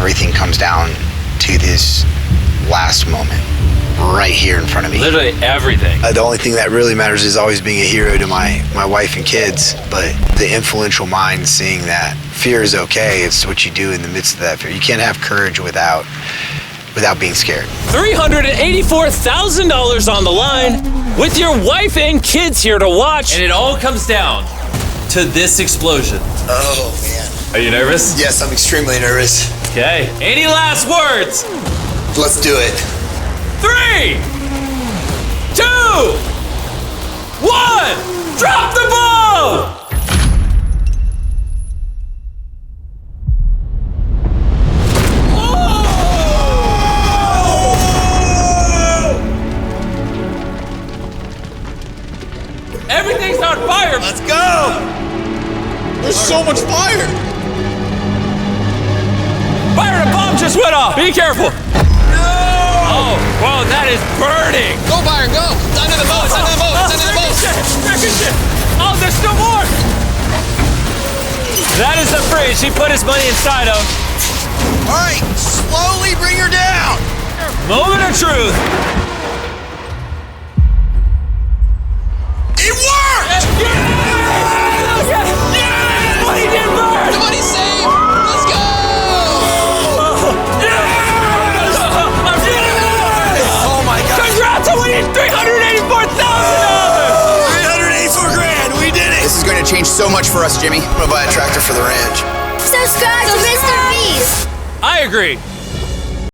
everything comes down to this last moment right here in front of me. Literally everything. The only thing that really matters is always being a hero to my wife and kids, but the influential mind seeing that fear is okay. It's what you do in the midst of that fear. You can't have courage without being scared. $384,000 on the line with your wife and kids here to watch. And it all comes down to this explosion. Oh, man. Are you nervous? Yes, I'm extremely nervous. Okay. Any last words? Let's do it. 3, 2, 1, drop the bomb! Everything's on fire! Let's go! There's so much fire! Fire, a bomb just went off! Be careful! Oh, whoa, that is burning! Go, Byron, go! It's under the boat, it's under the boat, it's under the boat! Ricochet! Oh, there's still more! That is the fridge he put his money inside of. All right, slowly bring her down! Moment of truth! It worked! Yes! Yes! Yes! Money did burn! The money's saved! Let's go! Oh my God! Congrats on winning $384,000! $384,000, we did it! This is going to change so much for us, Jimmy. I'm gonna buy a tractor for the ranch. Subscribe to Mr. Beast! I agree.